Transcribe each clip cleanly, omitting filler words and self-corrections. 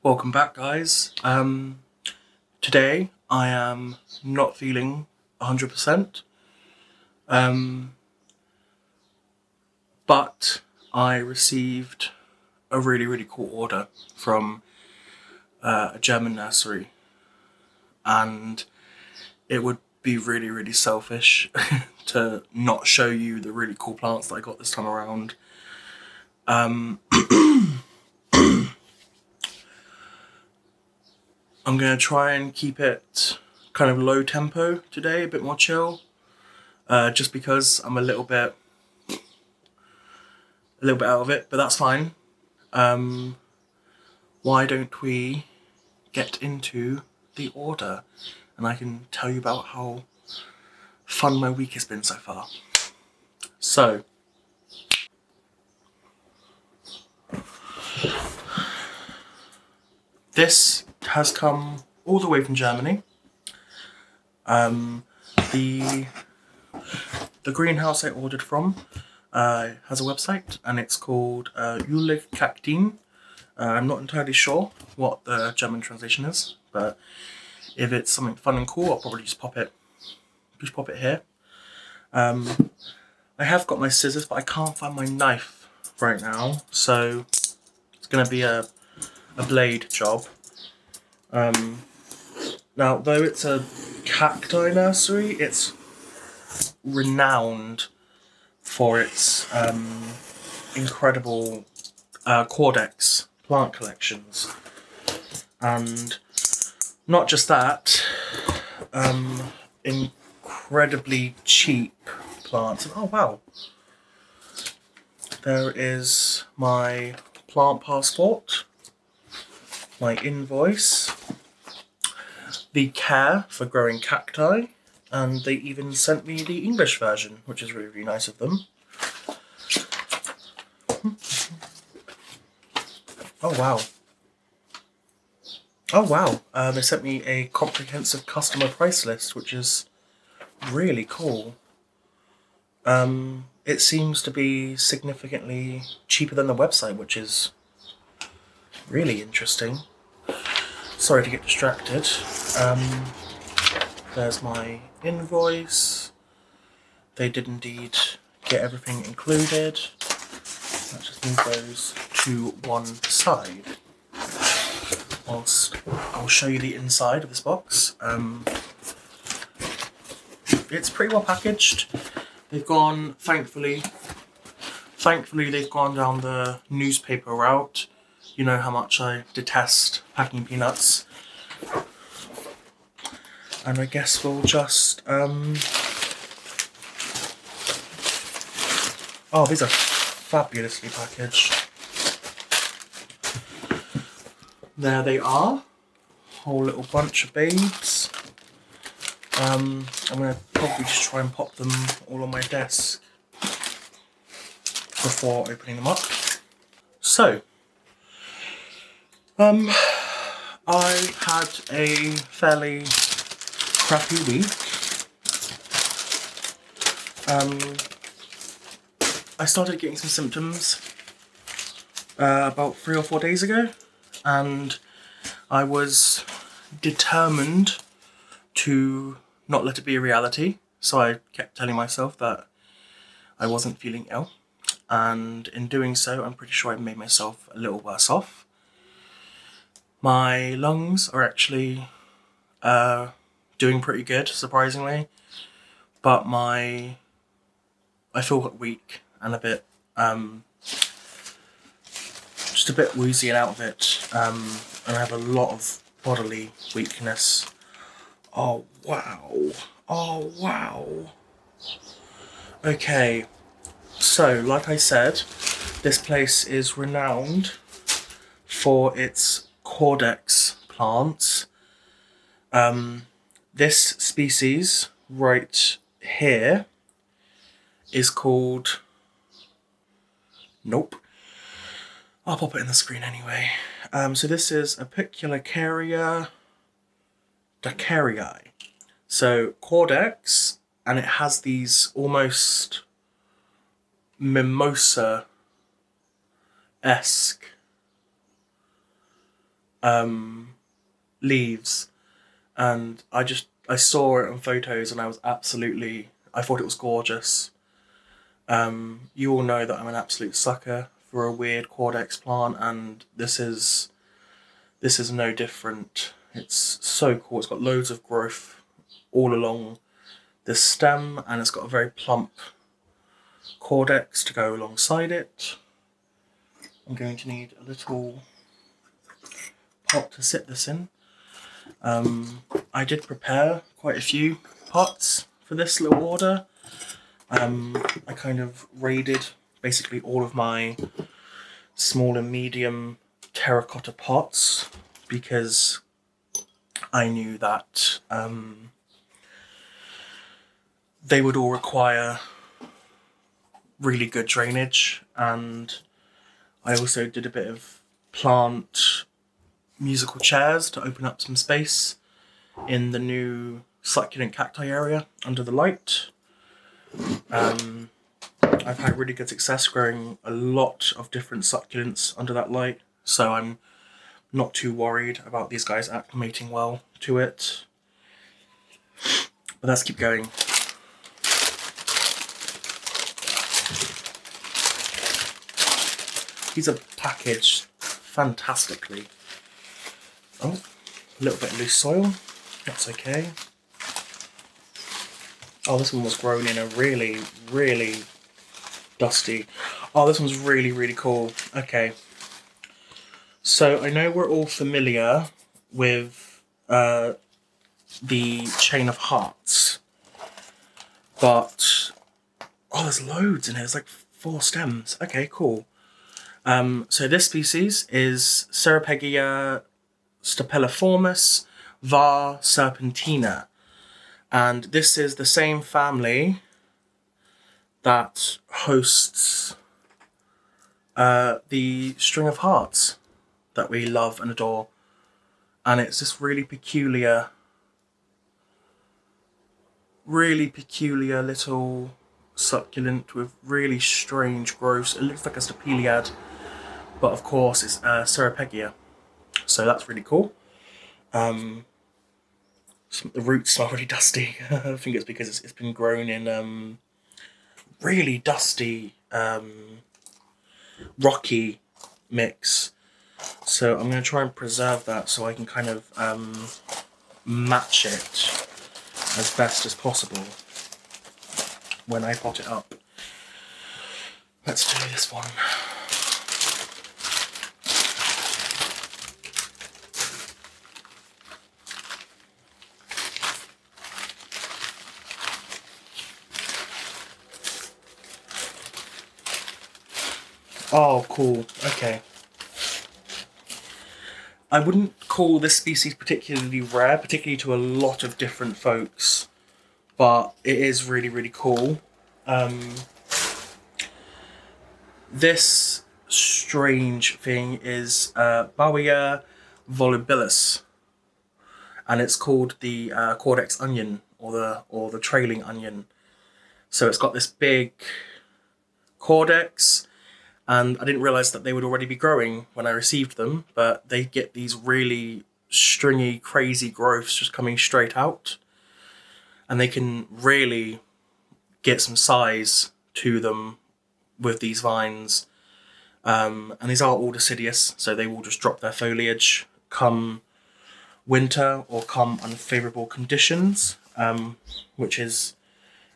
Welcome back, guys. Today I am not feeling 100%, but I received a really cool order from a German nursery, and it would be really selfish to not show you the really cool plants that I got this time around. I'm going to try and keep it kind of low tempo today, a bit more chill, just because I'm a little bit out of it, but that's fine. Why don't we get into the order and I can tell you about how fun my week has been so far. So, this has come all the way from Germany. The greenhouse I ordered from has a website, and it's called Kakteen. I'm not entirely sure what the German translation is, but if it's something fun and cool, I'll probably just pop it here. I have got my scissors, but I can't find my knife right now, so it's going to be a blade job. Now, though it's a cacti nursery, it's renowned for its incredible Caudex plant collections. And not just that, incredibly cheap plants. Oh wow! There is my plant passport, my invoice, the care for growing cacti, and they even sent me the English version, which is really nice of them. Oh wow. They sent me a comprehensive customer price list, which is really cool. It seems to be significantly cheaper than the website, which is really interesting. Sorry to get distracted. There's my invoice. They did indeed get everything included. Let's just move those to one side. Whilst I'll show you the inside of this box. It's pretty well packaged. They've gone, thankfully they've gone down the newspaper route. You know how much I detest packing peanuts. And I guess we'll just, oh, these are fabulously packaged. There they are. Whole little bunch of babes. I'm going to probably just try and pop them all on my desk before opening them up. So, I had a fairly crappy week. I started getting some symptoms about 3 or 4 days ago, and I was determined to not let it be a reality, so I kept telling myself that I wasn't feeling ill, and in doing so I'm pretty sure I made myself a little worse off. My lungs are actually doing pretty good, surprisingly, but I feel weak and a bit just a bit woozy and out of it, and I have a lot of bodily weakness. Oh wow. Okay, so like I said, this place is renowned for its Caudex plants. This species right here is called, nope, I'll pop it in the screen anyway. So this is Apiculacaria Dacarii. So Caudex, and it has these almost mimosa-esque leaves, and I saw it on photos and I thought it was gorgeous. You all know that I'm an absolute sucker for a weird Caudex plant, and this is no different. It's so cool. It's got loads of growth all along the stem, and it's got a very plump Caudex to go alongside it. I'm going to need a little pot to sit this in. I did prepare quite a few pots for this little order. I kind of raided basically all of my small and medium terracotta pots because I knew that they would all require really good drainage, and I also did a bit of plant musical chairs to open up some space in the new succulent cacti area under the light. I've had really good success growing a lot of different succulents under that light, so I'm not too worried about these guys acclimating well to it. But let's keep going. These are packaged fantastically. Oh, a little bit of loose soil. That's okay. Oh, this one was grown in a really, really dusty. Oh, this one's really, really cool. Okay. So I know we're all familiar with the chain of hearts, but oh, there's loads in here. There's like 4 stems. Okay, cool. So this species is Ceropegia stapeliformis var serpentina, and this is the same family that hosts the string of hearts that we love and adore, and it's this really peculiar little succulent with really strange growths. It looks like a stapeliad, but of course it's Ceropegia, so that's really cool. The roots smell really dusty. I think it's because it's been grown in really dusty, rocky mix. So I'm going to try and preserve that so I can kind of match it as best as possible when I pot it up. Let's do this one. Oh, cool. Okay. I wouldn't call this species particularly rare, particularly to a lot of different folks, but it is really, really cool. This strange thing is Bowia volubilis, and it's called the Caudex onion, or the trailing onion. So it's got this big Caudex, and I didn't realise that they would already be growing when I received them, but they get these really stringy, crazy growths just coming straight out, and they can really get some size to them with these vines. And these are all deciduous, so they will just drop their foliage come winter or come unfavourable conditions, which is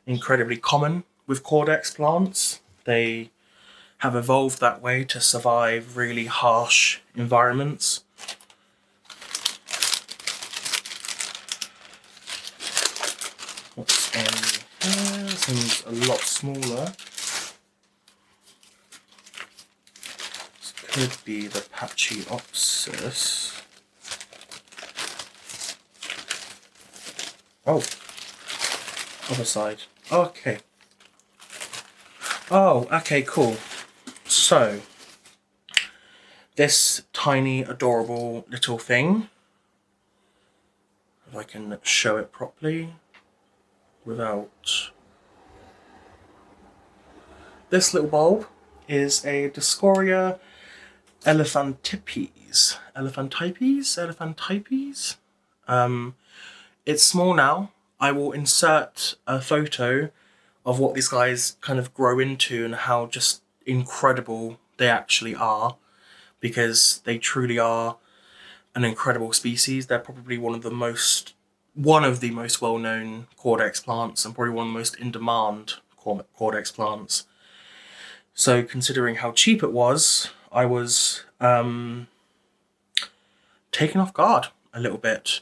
incredibly common with Caudex plants. They have evolved that way to survive really harsh environments. What's in here? This one's a lot smaller. This could be the Pachyopsis. Oh, other side. Okay. Oh, okay, cool. So, this tiny, adorable little thing, if I can show it properly without... This little bulb is a Discoria elephantipes, Elephantypes. Elephantypes? It's small now. I will insert a photo of what these guys kind of grow into and how just incredible they actually are, because they truly are an incredible species. They're probably one of the most well-known Caudex plants, and probably one of the most in-demand Caudex plants. So considering how cheap it was, I was taken off guard a little bit,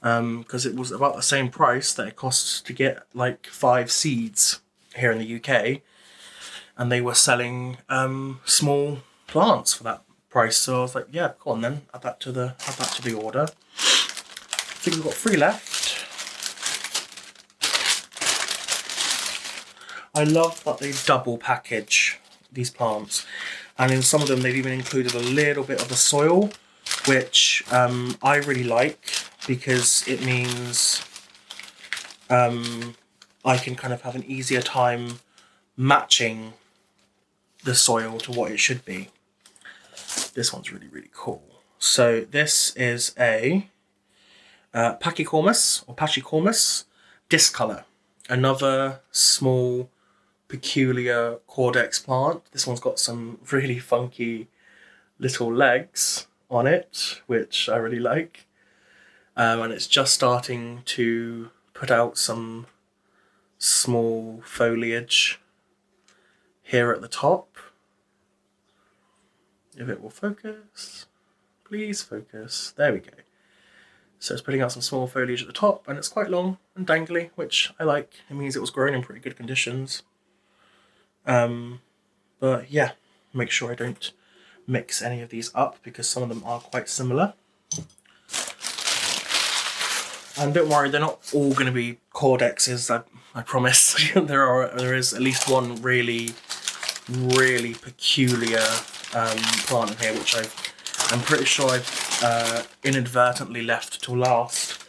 because it was about the same price that it costs to get like 5 seeds here in the UK, and they were selling small plants for that price. So I was like, yeah, go on then, add that to the order. I think we've got 3 left. I love that they double package these plants, and in some of them they've even included a little bit of the soil, which I really like, because it means I can kind of have an easier time matching the soil to what it should be. This one's really, really cool. So this is a Pachycormus discolor, another small peculiar Caudex plant. This one's got some really funky little legs on it, which I really like. And it's just starting to put out some small foliage here at the top. If it will focus, please focus. There we go. So it's putting out some small foliage at the top, and it's quite long and dangly, which I like. It means it was grown in pretty good conditions. But yeah, make sure I don't mix any of these up, because some of them are quite similar. And don't worry, they're not all going to be Caudexes, I promise. There is at least one really, really peculiar plant in here, which I'm pretty sure I've inadvertently left till last.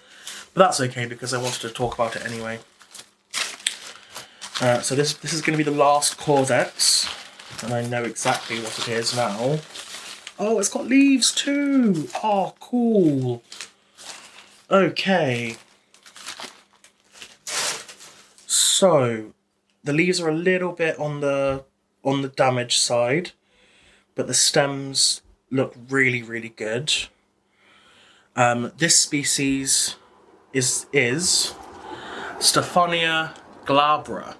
But that's okay, because I wanted to talk about it anyway. So this is going to be the last Caudex, and I know exactly what it is now. Oh, it's got leaves too! Oh, cool! Okay. So, the leaves are a little bit on the damaged side, but the stems look really, really good. This species is Stephania glabra.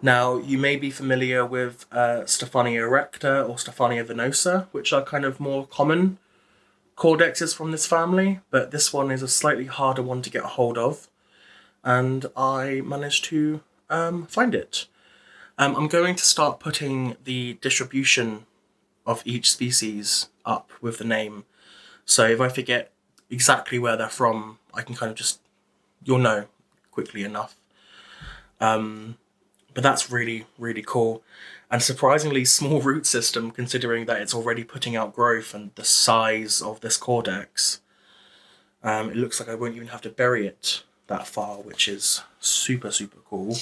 Now, you may be familiar with Stephania erecta or Stephania venosa, which are kind of more common Caudexes from this family, but this one is a slightly harder one to get a hold of, and I managed to find it. I'm going to start putting the distribution of each species up with the name, so if I forget exactly where they're from, I can kind of you'll know quickly enough. But that's really, really cool. And surprisingly small root system, considering that it's already putting out growth and the size of this Caudex. It looks like I won't even have to bury it that far, which is super, super cool.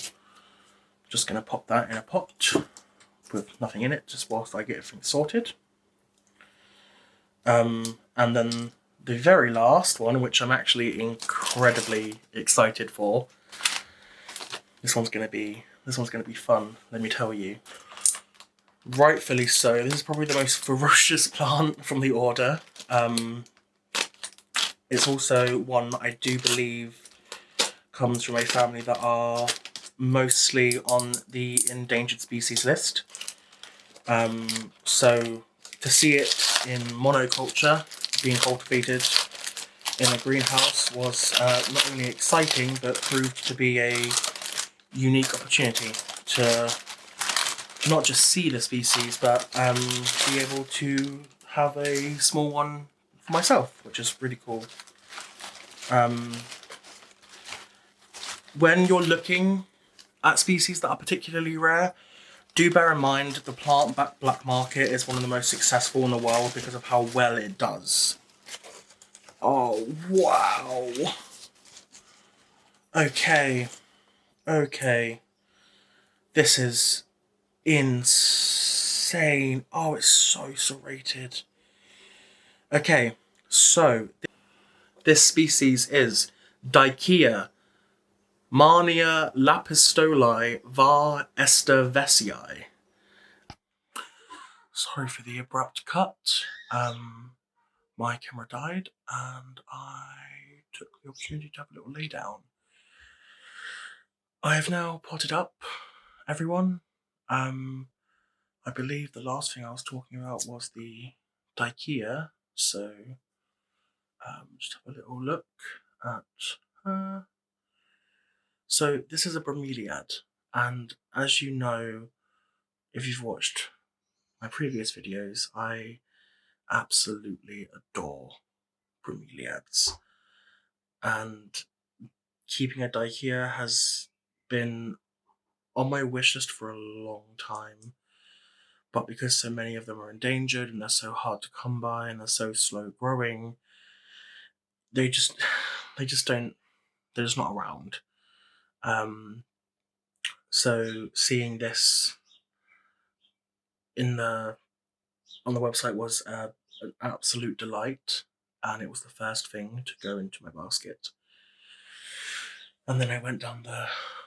Just going to pop that in a pot with nothing in it, just whilst I get everything sorted. And then the very last one, which I'm actually incredibly excited for. This one's going to be fun, let me tell you. Rightfully so. This is probably the most ferocious plant from the order. It's also one that I do believe comes from a family that are mostly on the endangered species list. So to see it in monoculture being cultivated in a greenhouse was not only exciting, but proved to be a unique opportunity to not just see the species, but be able to have a small one for myself, which is really cool. When you're looking at species that are particularly rare, do bear in mind the plant black market is one of the most successful in the world because of how well it does. Oh, wow. Okay. This is insane. Oh, it's so serrated. Okay, so this species is Dicea Marnia lapistoli var Estervesii. Sorry for the abrupt cut. My camera died and I took the opportunity to have a little lay down. I have now potted up everyone. I believe the last thing I was talking about was the Dicea, so just have a little look at her. So this is a bromeliad, and as you know, if you've watched my previous videos, I absolutely adore bromeliads, and keeping a Dicea has been on my wish list for a long time. But because so many of them are endangered and they're so hard to come by and they're so slow growing, they just don't, they're just not around. So seeing this on the website was an absolute delight, and it was the first thing to go into my basket. And then I went down the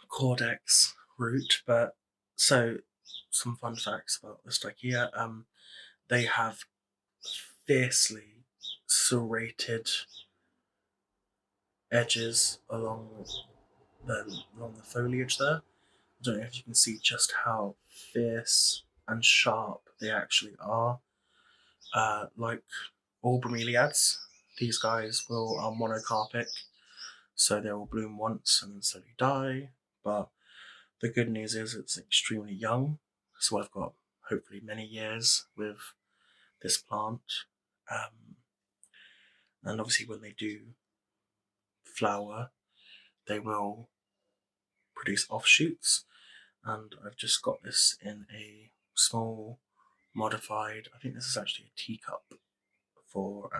Caudex route, but so some fun facts about this Dicea. They have fiercely serrated edges along the foliage there. I don't know if you can see just how fierce and sharp they actually are. Like all bromeliads, these guys are monocarpic, so they will bloom once and then slowly die. But the good news is it's extremely young, so I've got hopefully many years with this plant. And obviously when they do flower, they will produce offshoots, and I've just got this in a small modified, I think this is actually a teacup for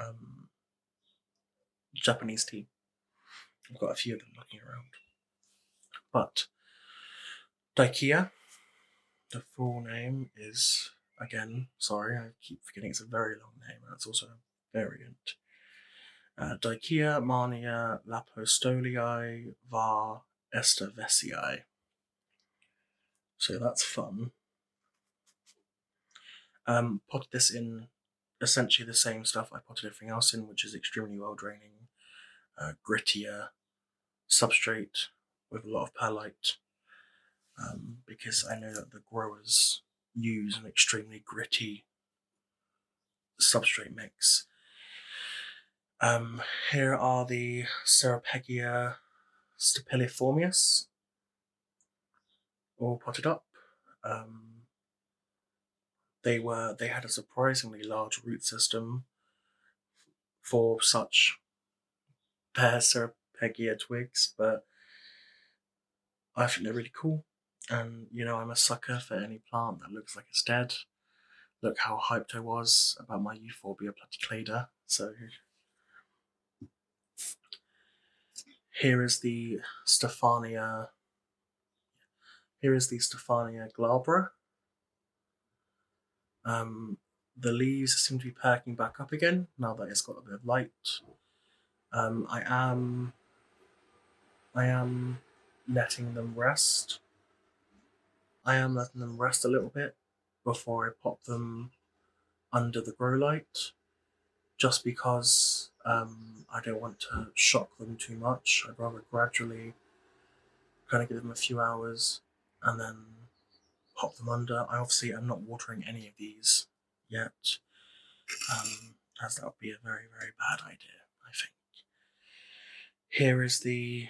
Japanese tea. I've got a few of them looking around. But Dicea, the full name is, again, sorry, I keep forgetting it's a very long name, and it's also a variant. Dicea Marnia lapistoli var Estervesii. So that's fun. Potted this in essentially the same stuff I potted everything else in, which is extremely well draining, grittier substrate with a lot of perlite, because I know that the growers use an extremely gritty substrate mix. Here are the Serrapegia stapiliformis, all potted up. They had a surprisingly large root system for such bare Serrapegia twigs, but I think they're really cool. And you know, I'm a sucker for any plant that looks like it's dead. Look how hyped I was about my Euphorbia platyclada. So here is the Stephania. Here is the Stephania glabra. The leaves seem to be perking back up again now that it's got a bit of light. I am letting them rest. I am letting them rest a little bit before I pop them under the grow light, just because I don't want to shock them too much. I'd rather gradually kind of give them a few hours and then pop them under. I obviously am not watering any of these yet, as that would be a very, very bad idea, I think. Here is the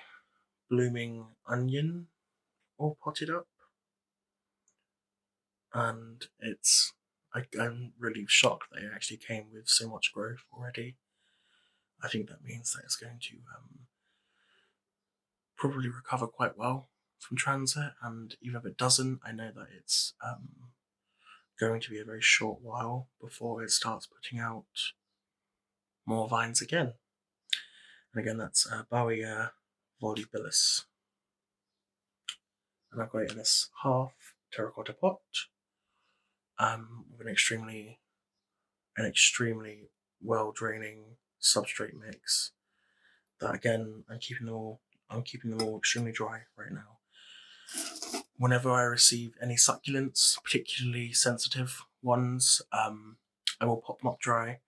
blooming onion all potted up, and I'm really shocked that it actually came with so much growth already. I think that means that it's going to probably recover quite well from transit, and even if it doesn't, I know that it's going to be a very short while before it starts putting out more vines again. And again, that's Bowia volubilis. And I've got it in this half terracotta pot with an extremely well draining substrate mix. That again, I'm keeping them all extremely dry right now. Whenever I receive any succulents, particularly sensitive ones, I will pop them up dry,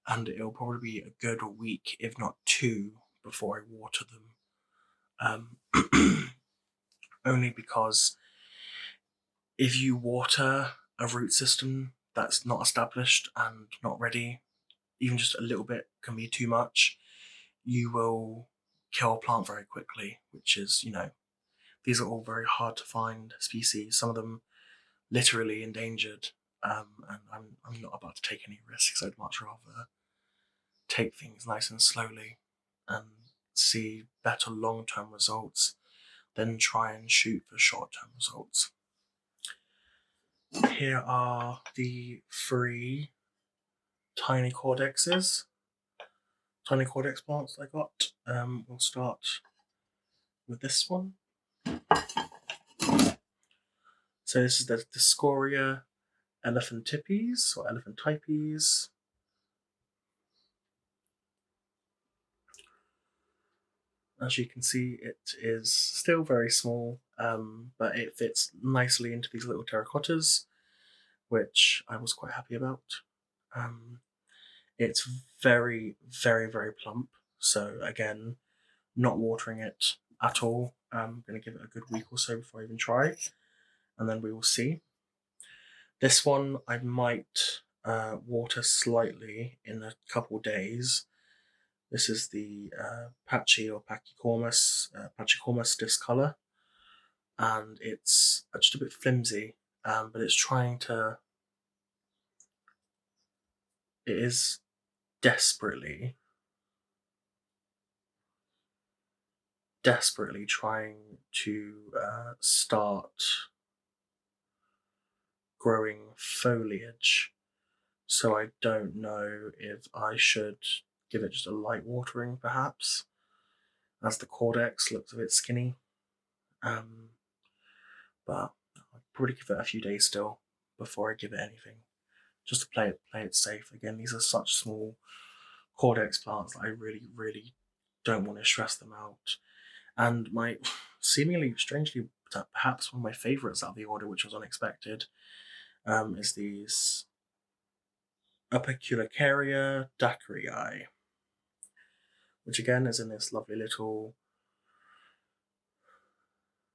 and it'll probably be a good week, if not 2, before I water them. Only because if you water a root system that's not established and not ready, even just a little bit can be too much. You will kill a plant very quickly, which is, these are all very hard to find species, some of them literally endangered, and I'm not about to take any risks. I'd much rather take things nice and slowly and see better long-term results than try and shoot for short-term results. Here are the 3 tiny caudex plants I got. We'll start with this one. So this is the Scoria elephantipes or elephantypes. As you can see, it is still very small, but it fits nicely into these little terracottas, which I was quite happy about. It's very, very, very plump. So again, not watering it at all. I'm going to give it a good week or so before I even try, and then we will see. This one I might water slightly in a couple days. This is the Patchy or Pachycormus discolor, and it's just a bit flimsy, but it's trying to. It is desperately trying to start growing foliage. So I don't know if I should give it just a light watering, perhaps, as the Caudex looks a bit skinny. But I'll probably give it a few days still before I give it anything, just to play it safe. Again, these are such small Caudex plants that I really, really don't want to stress them out. And my seemingly, strangely, perhaps one of my favourites out of the order, which was unexpected, is these Apiculacaria daiquirii, which again is in this lovely little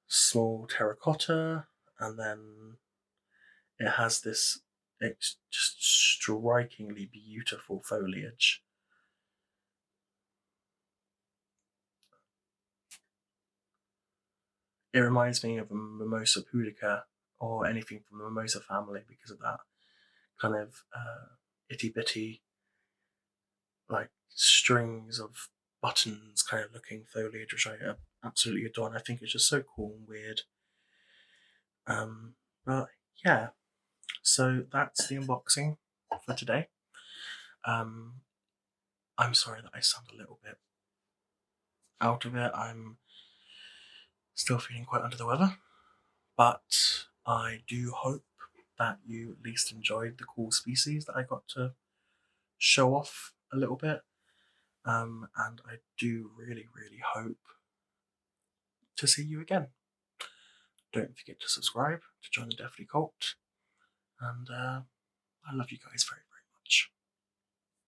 small terracotta, and then it has this just strikingly beautiful foliage. It reminds me of a Mimosa pudica or anything from the Mimosa family because of that kind of itty-bitty, like strings of buttons kind of looking foliage, which I absolutely adore, and I think it's just so cool and weird. But yeah, so that's the unboxing for today. I'm sorry that I sound a little bit out of it. I'm still feeling quite under the weather, but I do hope that you at least enjoyed the cool species that I got to show off a little bit. And I do really, really hope to see you again. Don't forget to subscribe to join the Deathly Cult, and I love you guys very, very much.